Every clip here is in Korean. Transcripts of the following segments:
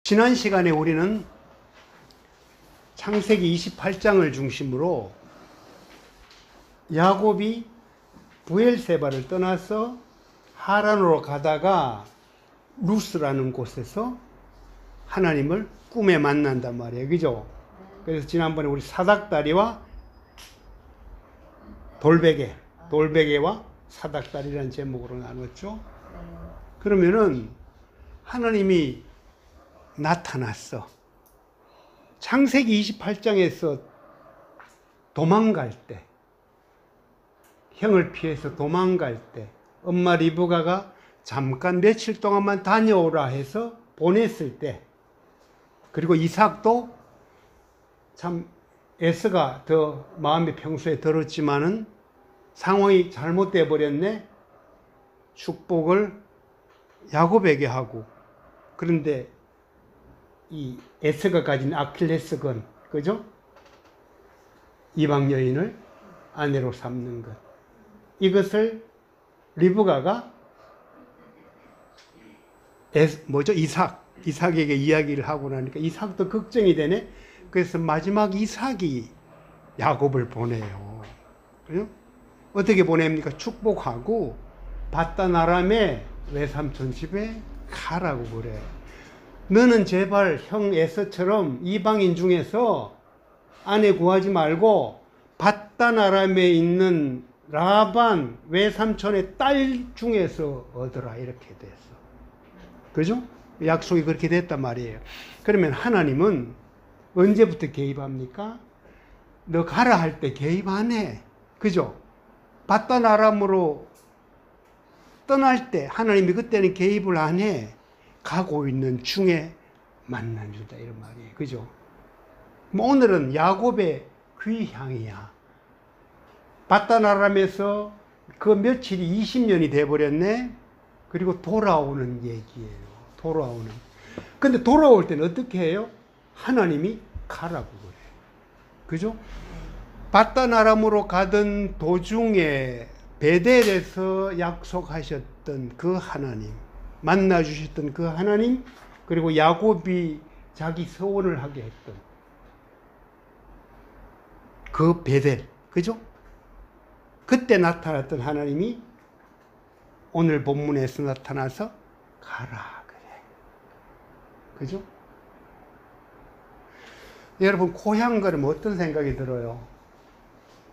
지난 시간에 우리는 창세기 28장을 중심으로 야곱이 브엘세바를 떠나서 하란으로 가다가 루스라는 곳에서 하나님을 꿈에 만난단 말이에요. 그죠? 그래서 지난번에 우리 사닥다리와 돌베개와 사닥다리라는 제목으로 나눴죠. 그러면은 하나님이 나타났어. 창세기 28장에서 도망갈 때, 형을 피해서 도망갈 때, 엄마 리브가가 잠깐 며칠 동안만 다녀오라 해서 보냈을 때, 그리고 이삭도 참 에서가 더 마음이 평소에 들었지만은 상황이 잘못돼 버렸네. 축복을 야곱에게 하고, 그런데 이 에서가 가진 아킬레스건, 그죠? 이방 여인을 아내로 삼는 것. 이것을 리브가가 이삭에게 이야기를 하고 나니까 이삭도 걱정이 되네. 그래서 마지막 이삭이 야곱을 보내요. 그죠? 어떻게 보냅니까? 축복하고 바단 아람의 외삼촌 집에 가라고 그래. 너는 제발 형 에서처럼 이방인 중에서 아내 구하지 말고 바단 아람에 있는 라반 외삼촌의 딸 중에서 얻으라, 이렇게 됐어. 그죠? 약속이 그렇게 됐단 말이에요. 그러면 하나님은 언제부터 개입합니까? 너 가라 할 때 개입 안 해. 그죠? 바단 아람으로 떠날 때 하나님이 그때는 개입을 안 해. 가고 있는 중에 만나주다, 이런 말이에요. 그죠? 오늘은 야곱의 귀향이야. 바단 아람에서 그 며칠이 20년이 돼버렸네. 그리고 돌아오는 얘기예요. 돌아오는. 근데 돌아올 때는 어떻게 해요? 하나님이 가라고 그래. 그죠? 바단 아람으로 가던 도중에 베델에서 약속하셨던 그 하나님, 만나주셨던 그 하나님, 그리고 야곱이 자기 서원을 하게 했던 그 베델, 그죠? 그때 나타났던 하나님이 오늘 본문에서 나타나서 가라 그래. 그죠? 여러분, 고향 그러면 어떤 생각이 들어요?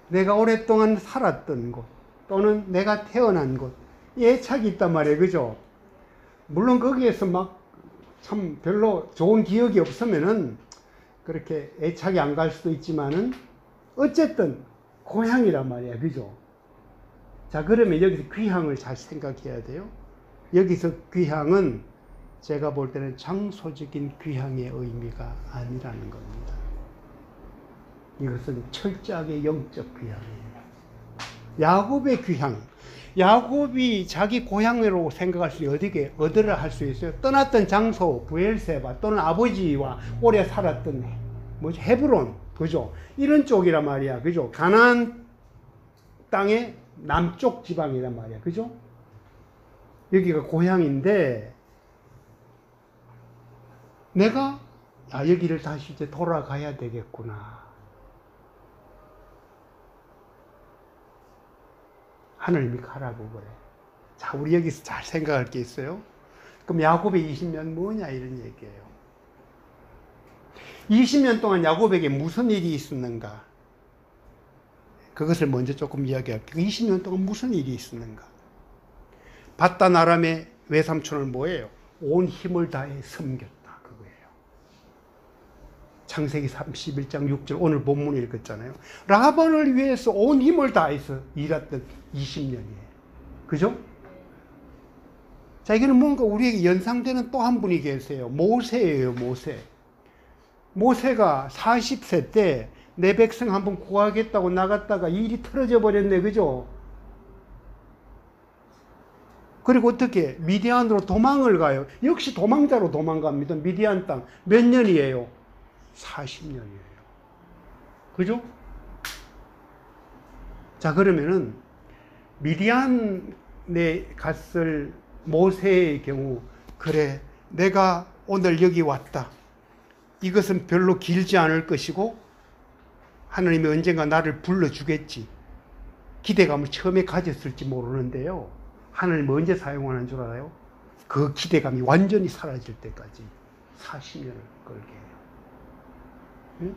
내가 오랫동안 살았던 곳, 또는 내가 태어난 곳, 애착이 있단 말이에요. 그죠? 물론 거기에서 막 참 별로 좋은 기억이 없으면은 그렇게 애착이 안 갈 수도 있지만은 어쨌든 고향이란 말이야. 그죠? 자, 그러면 여기서 귀향을 잘 생각해야 돼요. 여기서 귀향은 제가 볼 때는 장소적인 귀향의 의미가 아니라는 겁니다. 이것은 철저하게 영적 귀향이에요. 야곱의 귀향. 야곱이 자기 고향으로 생각할 수 어디게 어디를 할 수 있어요? 떠났던 장소 브엘세바, 또는 아버지와 오래 살았던 헤브론, 그죠? 이런 쪽이란 말이야. 그죠? 가나안 땅의 남쪽 지방이란 말이야. 그죠? 여기가 고향인데 내가 여기를 다시 이제 돌아가야 되겠구나. 하나님이 가라고 그래. 자, 우리 여기서 잘 생각할 게 있어요. 그럼 야곱의 20년 뭐냐, 이런 얘기예요. 20년 동안 야곱에게 무슨 일이 있었는가? 그것을 먼저 조금 이야기할게요. 20년 동안 무슨 일이 있었는가? 바단 아람의 외삼촌을 뭐예요? 온 힘을 다해 섬겼다, 그거예요. 창세기 31장 6절 오늘 본문 읽었잖아요. 라반을 위해서 온 힘을 다해서 일했던 20년이에요. 그죠? 자, 이거는 뭔가 우리에게 연상되는 또 한 분이 계세요. 모세예요, 모세. 모세가 40세 때 내 백성 한번 구하겠다고 나갔다가 일이 틀어져 버렸네. 그죠? 그리고 어떻게? 미디안으로 도망을 가요. 역시 도망자로 도망갑니다. 미디안 땅. 몇 년이에요? 40년이에요. 그죠? 자, 그러면은 미디안에 갔을 모세의 경우, 그래, 내가 오늘 여기 왔다. 이것은 별로 길지 않을 것이고 하나님이 언젠가 나를 불러주겠지. 기대감을 처음에 가졌을지 모르는데요. 하나님은 언제 사용하는 줄 알아요? 그 기대감이 완전히 사라질 때까지 40년을 걸게 해요. 응?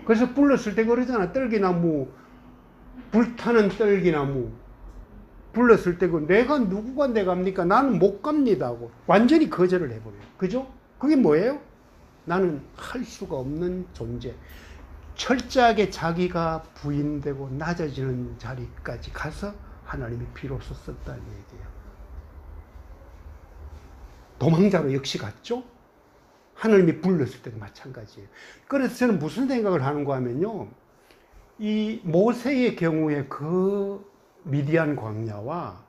그래서 불렀을 때 그러잖아. 떨기나무, 불타는 떨기나무. 불렀을 때 내가 누구가 내갑니까? 나는 못 갑니다 하고 완전히 거절을 해버려요. 그죠? 그게 뭐예요? 나는 할 수가 없는 존재. 철저하게 자기가 부인되고 낮아지는 자리까지 가서 하나님이 비로소 썼다는 얘기예요. 도망자로 역시 갔죠? 하나님이 불렀을 때도 마찬가지예요. 그래서 저는 무슨 생각을 하는가 하면요. 이 모세의 경우에 그 미디안 광야와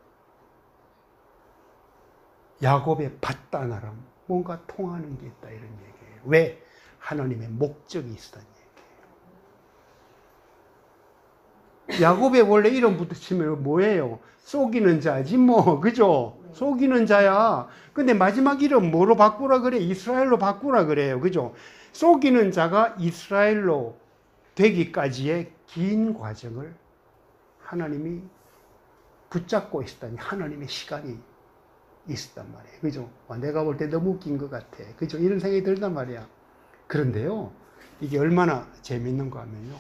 야곱의 밧다나람 뭔가 통하는 게 있다 이런 얘기예요. 왜? 하나님의 목적이 있었다는 얘기예요. 야곱의 원래 이름부터 치면 뭐예요? 속이는 자지 뭐, 그죠? 속이는 자야. 근데 마지막 이름 뭐로 바꾸라 그래? 이스라엘로 바꾸라 그래요. 그죠? 속이는 자가 이스라엘로 되기까지의 긴 과정을 하나님이 붙잡고 있었다니 하나님의 시간이 있었단 말이에요. 그죠? 내가 볼 때 너무 웃긴 것 같아. 그죠? 이런 생각이 들단 말이야. 그런데요, 이게 얼마나 재밌는가 하면요.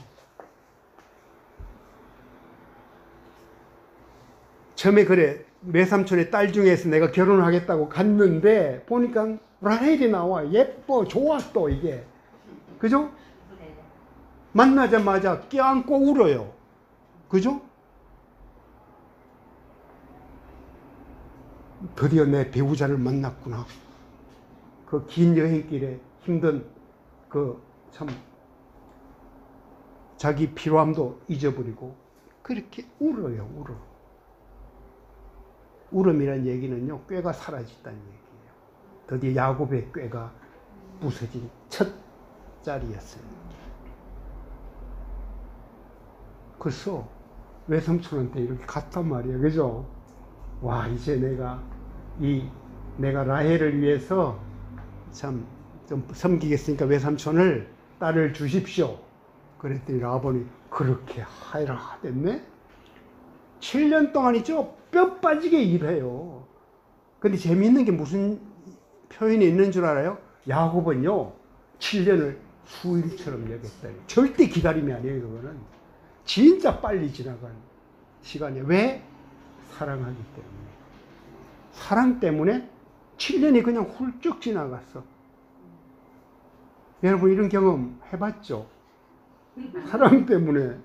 처음에 그래, 외삼촌의 딸 중에서 내가 결혼하겠다고 갔는데, 보니까 라헬이 나와. 예뻐, 좋아, 또 이게. 그죠? 만나자마자 껴안고 울어요. 그죠? 드디어 내 배우자를 만났구나. 그 긴 여행길에 힘든 참 자기 피로함도 잊어버리고 그렇게 울어요. 울어. 울음이라는 얘기는요, 꾀가 사라졌다는 얘기예요. 드디어 야곱의 꾀가 부서진 첫 자리였어요. 그래서 외삼촌한테 이렇게 갔단 말이에요. 그죠? 와, 이제 내가 라헬을 위해서 참 좀 섬기겠으니까 외삼촌을 딸을 주십시오. 그랬더니 라반이 그렇게 하라 하댔네. 7년 동안이죠. 뼈 빠지게 일해요. 근데 재미있는 게 무슨 표현이 있는 줄 알아요? 야곱은요, 7년을 수일처럼 여겼다. 절대 기다림이 아니에요, 그거는. 진짜 빨리 지나간 시간이에요. 왜? 사랑하기 때문에. 사랑 때문에 7년이 그냥 훌쩍 지나갔어. 여러분 이런 경험 해봤죠? 사랑 때문에.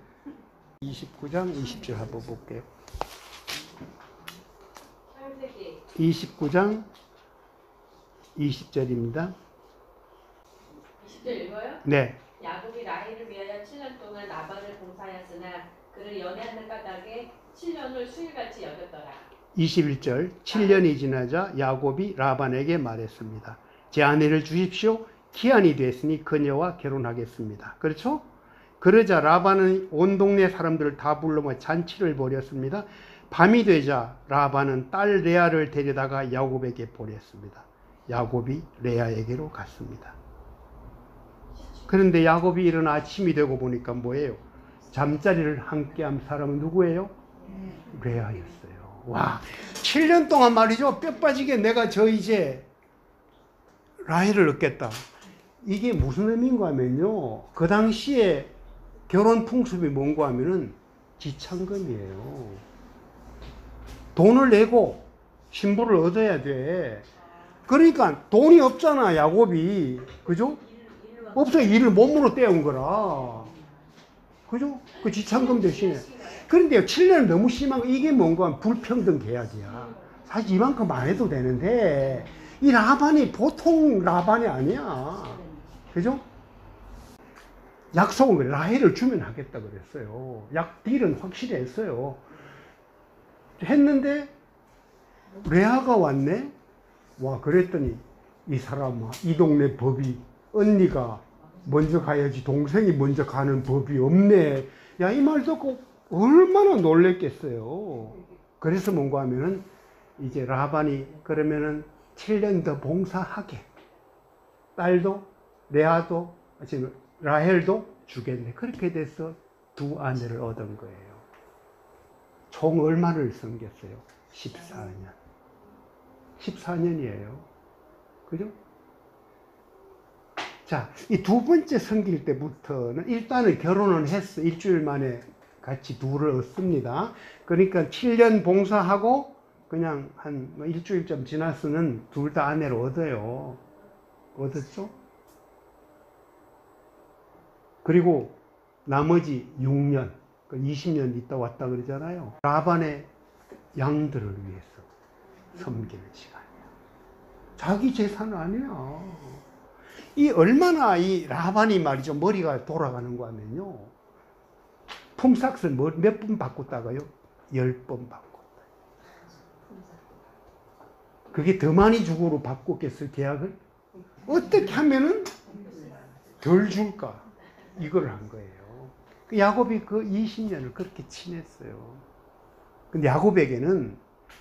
29장 20절 한번 볼게요. 29장 20절입니다. 20절 읽어요? 네. 야곱이 라헬을 위하여 7년 동안 라반을 봉사하였으나 그를 연애하는 까닭에 7년을 수일같이 여겼더라. 21절 7년이 지나자 야곱이 라반에게 말했습니다. 제 아내를 주십시오. 기한이 됐으니 그녀와 결혼하겠습니다. 그렇죠? 그러자 라반은 온 동네 사람들을 다 불러 잔치를 벌였습니다. 밤이 되자 라반은 딸 레아를 데려다가 야곱에게 보냈습니다. 야곱이 레아에게로 갔습니다. 그런데 야곱이 일어나 아침이 되고 보니까 뭐예요? 잠자리를 함께한 사람은 누구예요? 레아였어요. 와, 7년 동안 말이죠. 뼈 빠지게 내가 이제 라헬을 얻겠다. 이게 무슨 의미인가 하면요. 그 당시에 결혼 풍습이 뭔가 하면은 지참금이에요. 돈을 내고 신부를 얻어야 돼. 그러니까 돈이 없잖아, 야곱이. 그죠? 없어. 일을 몸으로 떼온 거라. 그죠? 그 지참금 대신에. 그런데요, 7년은 너무 심한 거, 이게 뭔가 하면 불평등 계약이야. 사실 이만큼 안 해도 되는데, 이 라반이 보통 라반이 아니야. 그죠? 약속은 그래. 라헬을 주면 하겠다 그랬어요. 딜은 확실히 했어요. 했는데, 레아가 왔네? 와, 그랬더니, 이 사람아, 이 동네 법이, 언니가 먼저 가야지 동생이 먼저 가는 법이 없네. 야, 이 말 듣고 얼마나 놀랬겠어요. 그래서 뭔가 하면은, 이제 라반이 그러면은 7년 더 봉사하게. 딸도 레아도 지금 라헬도 주겠네. 그렇게 돼서 두 아내를 얻은 거예요. 총 얼마를 섬겼어요? 14년. 14년이에요. 그죠? 자, 이 두 번째 섬길 때부터는 일단은 결혼은 했어. 일주일 만에 같이 둘을 얻습니다. 그러니까 7년 봉사하고 그냥 한 일주일쯤 지나서는 둘 다 아내를 얻어요. 얻었죠? 그리고 나머지 6년, 20년 있다 왔다 그러잖아요. 라반의 양들을 위해서 섬기는 시간이야. 자기 재산 아니야. 이 얼마나 이 라반이 말이죠. 머리가 돌아가는 거 하면요. 품삯을 몇 번 바꿨다가요? 10번 바꿨다. 그게 더 많이 주고로 바꿨겠어요, 계약을? 어떻게 하면은 덜 줄까? 이걸 한 거예요. 야곱이 그 20년을 그렇게 지냈어요. 근데 야곱에게는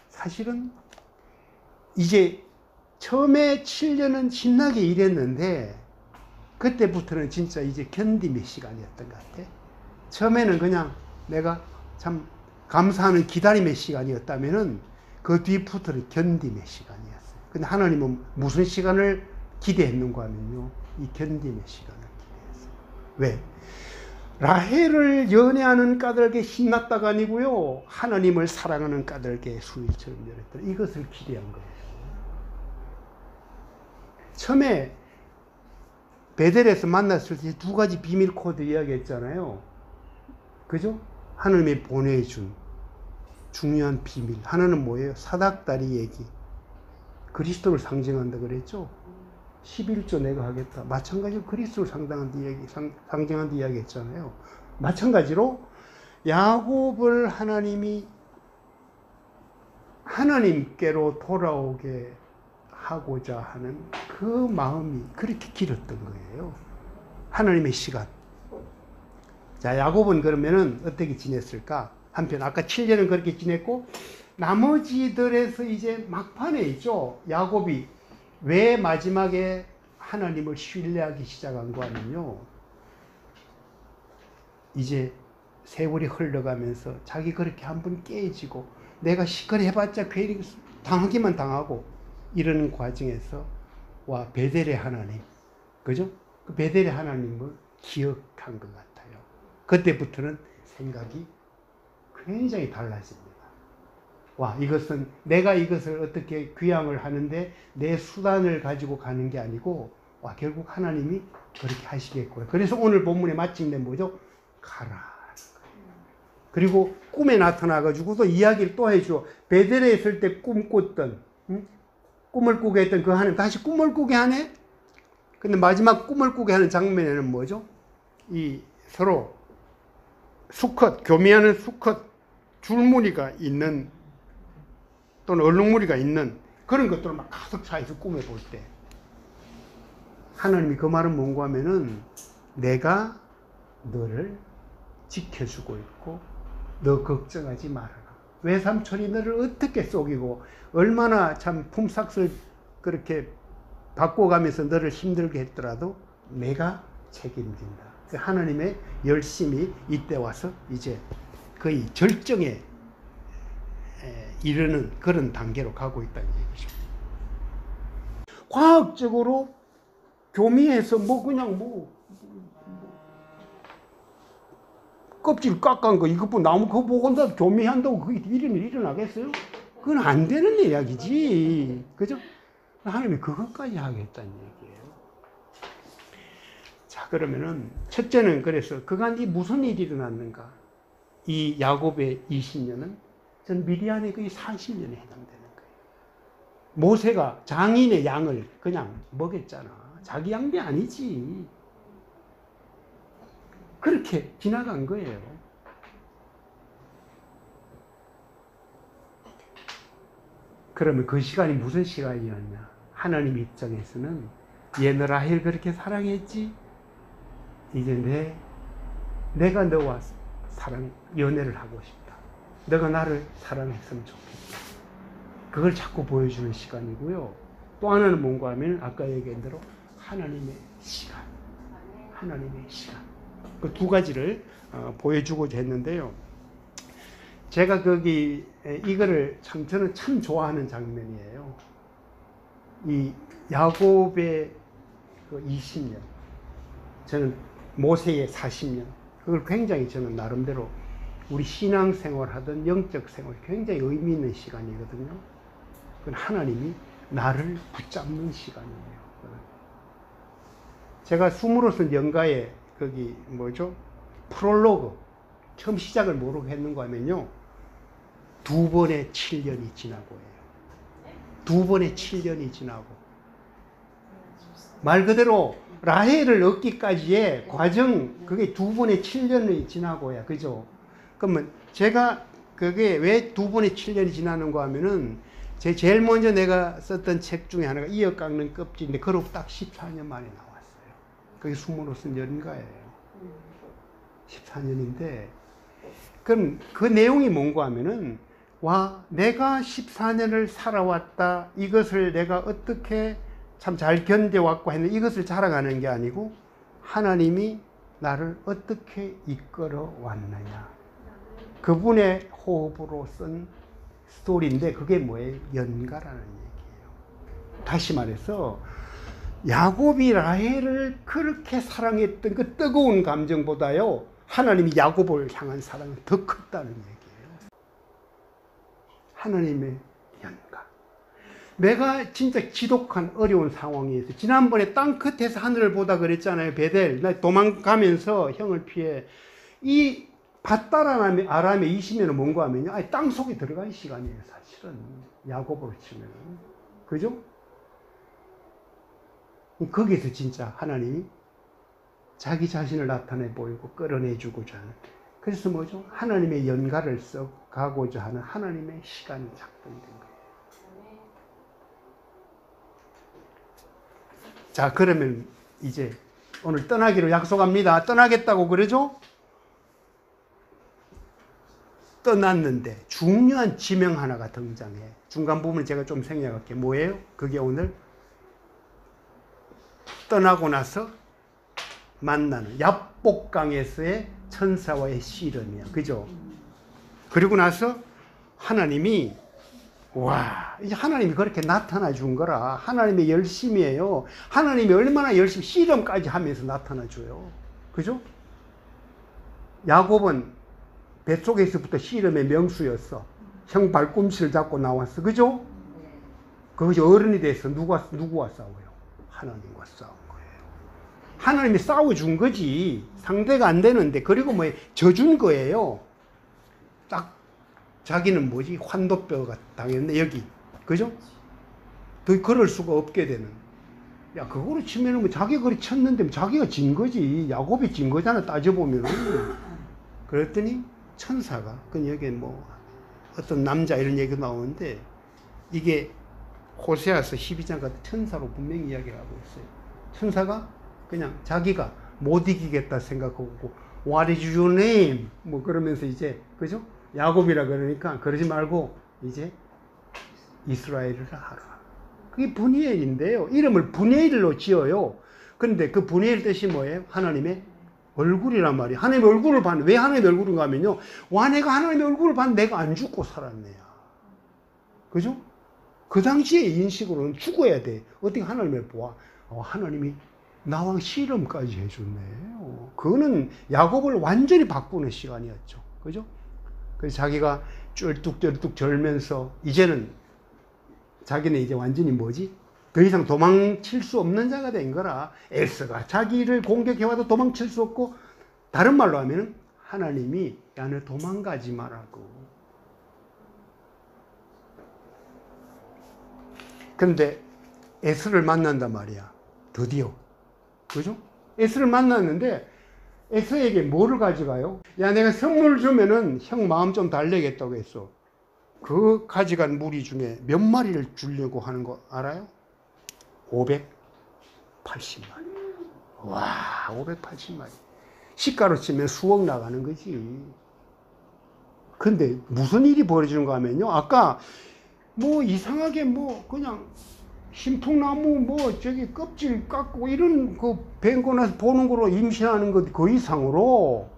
사실은 이제 처음에 7년은 신나게 일했는데 그때부터는 진짜 이제 견딤의 시간이었던 것 같아. 처음에는 그냥 내가 참 감사하는 기다림의 시간이었다면은 그 뒤부터는 견딤의 시간이었어요. 근데 하나님은 무슨 시간을 기대했는가 하면요. 이 견딤의 시간을 기대했어요. 왜? 라헬을 연애하는 까닭에 신났다가 아니고요. 하나님을 사랑하는 까닭에 수일처럼 열었다. 이것을 기대한 거예요. 처음에 베델에서 만났을 때 두 가지 비밀 코드 이야기했잖아요. 그죠? 하나님이 보내준 중요한 비밀. 하나는 뭐예요? 사닥다리 얘기. 그리스도를 상징한다 그랬죠? 11조 내가 하겠다. 마찬가지로 그리스도를 상징한다 이야기 했잖아요. 마찬가지로 야곱을 하나님이 하나님께로 돌아오게 하고자 하는 그 마음이 그렇게 길었던 거예요. 하나님의 시간. 자, 야곱은 그러면은 어떻게 지냈을까? 한편 아까 7년은 그렇게 지냈고 나머지들에서 이제 막판에 있죠. 야곱이 왜 마지막에 하나님을 신뢰하기 시작한 거 하면요. 이제 세월이 흘러가면서 자기 그렇게 한번 깨지고 내가 시끌이 해봤자 괜히 당하기만 당하고 이러는 과정에서 와 베델의 하나님, 그죠? 그 베델의 하나님을 기억한 것 같아요. 그때부터는 생각이 굉장히 달라집니다. 와, 이것은 내가 이것을 어떻게 귀향을 하는데 내 수단을 가지고 가는 게 아니고 와, 결국 하나님이 그렇게 하시겠구나. 그래서 오늘 본문의 마침내 뭐죠? 가라. 그리고 꿈에 나타나가지고도 이야기를 또 해줘. 베델에 있을 때 꿈꿨던, 꿈을 꾸게 했던 그 하나님 다시 꿈을 꾸게 하네? 근데 마지막 꿈을 꾸게 하는 장면에는 뭐죠? 이 서로 수컷, 교미하는 수컷 줄무늬가 있는 또는 얼룩무늬가 있는 그런 것들을 막 가득 차있어 꿈에 볼 때. 하나님이 그 말은 뭔가 하면은 내가 너를 지켜주고 있고 너 걱정하지 말아라. 외삼촌이 너를 어떻게 속이고 얼마나 참 품삯을 그렇게 바꿔가면서 너를 힘들게 했더라도 내가 책임진다. 하나님의 열심히 이때 와서 이제 거의 절정에 이르는 그런 단계로 가고 있다는 얘기죠. 과학적으로 교미해서 그냥 껍질 깎은 거 이거 나무 그거 보고 교미한다고 그게 일어나겠어요? 그건 안 되는 이야기지. 그죠? 하나님이 그것까지 하겠다는 얘기예요. 자, 그러면은 첫째는 그래서 그간이 무슨 일이 일어났는가? 이 야곱의 20년은 전 미디안의 거의 40년에 해당되는 거예요. 모세가 장인의 양을 그냥 먹였잖아. 자기 양비 아니지. 그렇게 지나간 거예요. 그러면 그 시간이 무슨 시간이었냐? 하나님 입장에서는 얘 라헬 그렇게 사랑했지? 이제 내가 너와 연애를 하고 싶다. 너가 나를 사랑했으면 좋겠다. 그걸 자꾸 보여주는 시간이고요. 또 하나는 뭔가 하면 아까 얘기한 대로 하나님의 시간. 하나님의 시간. 그 두 가지를 보여주고자 했는데요. 제가 거기 이거를 저는 참 좋아하는 장면이에요. 이 야곱의 그 20년, 저는 모세의 40년, 그걸 굉장히 저는 나름대로 우리 신앙생활 하던 영적 생활 굉장히 의미 있는 시간이거든요. 그건 하나님이 나를 붙잡는 시간이에요. 제가 스물어선 연가에 거기 뭐죠? 프롤로그 처음 시작을 뭐로 했는가 하면요. 2번의 7년이 지나고 해요. 2번의 7년이 지나고. 말 그대로 라헬을 얻기까지의 과정, 그게 2번의 7년이 지나고야. 그죠? 그러면 제가 그게 왜 2번의 7년이 지나는가 하면은 제일 먼저 내가 썼던 책 중에 하나가 이어 깎는 껍질인데 그러고 딱 14년 만에 나왔어요. 그게 스물어선 연가예요. 14년인데 그럼 그 내용이 뭔가 하면은 와, 내가 14년을 살아왔다. 이것을 내가 어떻게 참 잘 견뎌왔고 했는데 이것을 자랑하는 게 아니고 하나님이 나를 어떻게 이끌어 왔느냐. 그분의 호흡으로 쓴 스토리인데 그게 뭐예요? 연가라는 얘기예요. 다시 말해서 야곱이 라헬을 그렇게 사랑했던 그 뜨거운 감정보다요. 하나님이 야곱을 향한 사랑은 더 컸다는 얘기예요. 하나님의 연가. 내가 진짜 지독한 어려운 상황에서 지난번에 땅 끝에서 하늘을 보다 그랬잖아요. 베델. 나 도망가면서 형을 피해. 이 밧다람 아람의 20년은 뭔가 하면요. 아니, 땅 속에 들어간 시간이에요. 사실은. 야곱으로 치면. 그죠? 거기서 진짜 하나님이 자기 자신을 나타내 보이고 끌어내주고자 하는. 그래서 뭐죠? 하나님의 연가를 써가고자 하는 하나님의 시간이 작동된 거예요. 자, 그러면 이제 오늘 떠나기로 약속합니다. 떠나겠다고 그러죠? 떠났는데 중요한 지명 하나가 등장해. 중간 부분을 제가 좀 생략할게요. 뭐예요? 그게 오늘 떠나고 나서 만나는 야복강에서의 천사와의 씨름이야. 그죠? 그리고 나서 하나님이 와, 이제 하나님이 그렇게 나타나 준 거라. 하나님의 열심이에요. 하나님이 얼마나 열심히 씨름까지 하면서 나타나 줘요. 그죠? 야곱은 뱃속에서부터 씨름의 명수였어. 형 발꿈치를 잡고 나왔어. 그죠? 그것이 어른이 돼서 누구와 싸워요? 하나님과 싸운 거예요. 하나님이 싸워준 거지. 상대가 안 되는데. 그리고 뭐 져준 거예요. 딱 자기는 뭐지? 환도뼈가 당했네. 여기. 그죠? 더 그럴 수가 없게 되는. 야, 그거로 치면은 뭐 자기가 그리 쳤는데 자기가 진 거지. 야곱이 진 거잖아. 따져보면은. 그랬더니 천사가, 그 여기 뭐 어떤 남자 이런 얘기가 나오는데 이게 호세아서 12장 같은 천사로 분명히 이야기를 하고 있어요. 천사가 그냥 자기가 못 이기겠다 생각하고 What is your name? 뭐 그러면서 이제 그죠? 야곱이라 그러니까 그러지 말고 이제 이스라엘을 하라. 그게 분이엘인데요. 이름을 분이엘로 지어요. 그런데 그 분이엘 뜻이 뭐예요? 하나님의 얼굴이란 말이에요. 하나님의 얼굴을 봤는데 왜 하나님의 얼굴인가 하면요. 와, 내가 하나님의 얼굴을 봤는데 내가 안 죽고 살았네요. 그죠? 그 당시의 인식으로는 죽어야 돼. 어떻게 하나님을 보아? 하나님이 나와 씨름까지 해줬네. 그거는 야곱을 완전히 바꾸는 시간이었죠. 그죠? 그래서 자기가 쩔뚝쩔뚝 절면서 이제는 자기는 이제 완전히 뭐지? 더 이상 도망칠 수 없는 자가 된 거라. 에스가 자기를 공격해와도 도망칠 수 없고, 다른 말로 하면은 하나님이 야, 너 도망가지 말라고. 그런데 에스를 만난단 말이야. 드디어. 그죠? 에스를 만났는데 에스에게 뭐를 가져가요? 야, 내가 선물 주면은 형 마음 좀 달래겠다고 했어. 그 가져간 무리 중에 몇 마리를 주려고 하는 거 알아요? 580마리. 와, 580마리. 시가로 치면 수억 나가는 거지. 근데 무슨 일이 벌어지는가 하면요. 아까 뭐 이상하게 뭐 그냥 신풍나무 뭐 저기 껍질 깎고 이런 그 뱅고 나서 보는 거로 임신하는 것 그 이상으로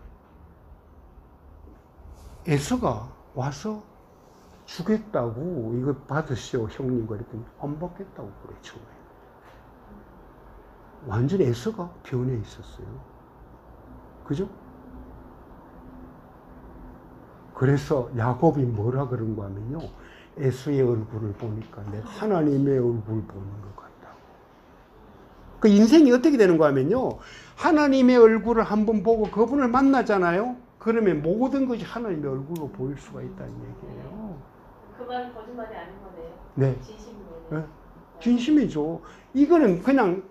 에서가 와서 주겠다고 이거 받으시오 형님 그랬더니 안 받겠다고 그래 처음에. 완전 에서가 변해 있었어요. 그죠? 그래서 야곱이 뭐라 그런 거 하면요. 에서의 얼굴을 보니까 내가 하나님의 얼굴 보는 것 같다고. 그 인생이 어떻게 되는 거 하면요. 하나님의 얼굴을 한번 보고 그분을 만나잖아요. 그러면 모든 것이 하나님의 얼굴로 보일 수가 있다는 얘기예요. 그 말은 거짓말이 아닌 거네요. 네. 진심이네요. 네. 진심이죠. 이거는 그냥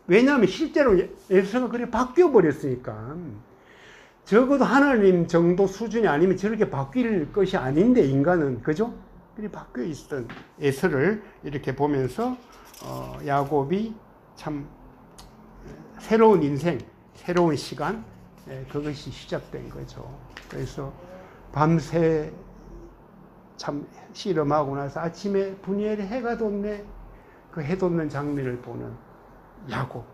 왜냐하면 실제로 에서가 그래 바뀌어 버렸으니까. 적어도 하나님 정도 수준이 아니면 저렇게 바뀔 것이 아닌데 인간은 그죠? 그래 바뀌어 있었던 에서를 이렇게 보면서 야곱이 참 새로운 인생, 새로운 시간 그것이 시작된 거죠. 그래서 밤새 참 씨름하고 나서 아침에 분이엘이 해가 돋네. 그 해 돋는 장면을 보는 야곱.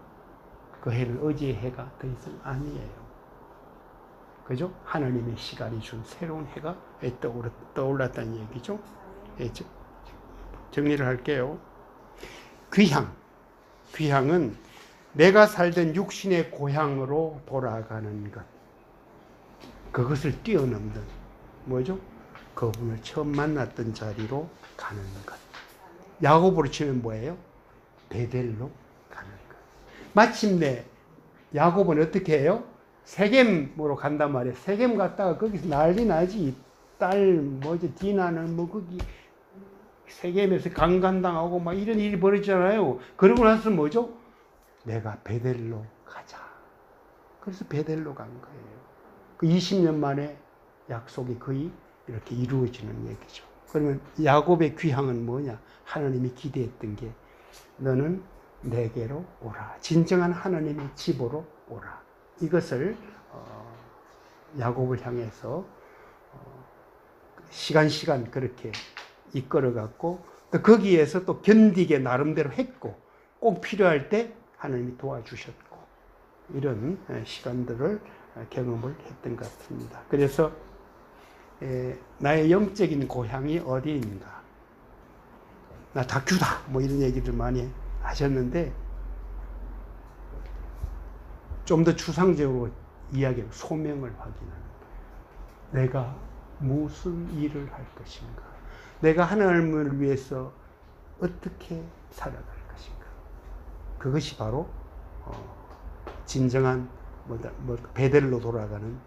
그 해는 어제의 해가 더 이상 아니에요. 그죠? 하나님의 시간이 준 새로운 해가 떠올랐다는 얘기죠. 정리를 할게요. 귀향은 내가 살던 육신의 고향으로 돌아가는 것. 그것을 뛰어넘는 뭐죠? 그분을 처음 만났던 자리로 가는 것. 야곱으로 치면 뭐예요? 베델로 가는 것. 마침내 야곱은 어떻게 해요? 세겜으로 간단 말이에요. 세겜 갔다가 거기서 난리 나지. 딸 뭐지 디나는 뭐 거기 세겜에서 강간당하고 막 이런 일이 벌어지잖아요. 그러고 나서 뭐죠? 내가 베델로 가자. 그래서 베델로 간 거예요. 그 20년 만에 약속이 거의 이렇게 이루어지는 얘기죠. 그러면 야곱의 귀향은 뭐냐? 하나님이 기대했던 게 너는 내게로 오라. 진정한 하나님의 집으로 오라. 이것을 야곱을 향해서 시간 그렇게 이끌어갔고 또 거기에서 또 견디게 나름대로 했고 꼭 필요할 때 하나님이 도와주셨고 이런 시간들을 경험을 했던 것 같습니다. 그래서 나의 영적인 고향이 어디인가? 나 다큐다 뭐 이런 얘기들 많이 하셨는데 좀 더 추상적으로 이야기하고 소명을 확인하는 거예요. 내가 무슨 일을 할 것인가? 내가 하나님을 위해서 어떻게 살아갈 것인가? 그것이 바로 진정한 베델로 돌아가는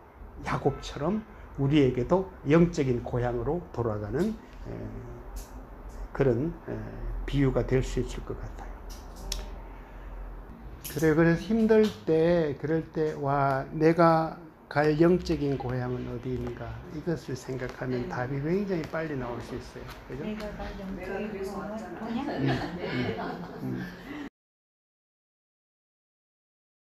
야곱처럼 우리에게도 영적인 고향으로 돌아가는 그런 비유가 될 수 있을 것 같아요. 그래서 힘들 때, 그럴 때, 와, 내가 갈 영적인 고향은 어디인가? 이것을 생각하면 답이 굉장히 빨리 나올 수 있어요. 그죠? 내가 갈 영적인 고향?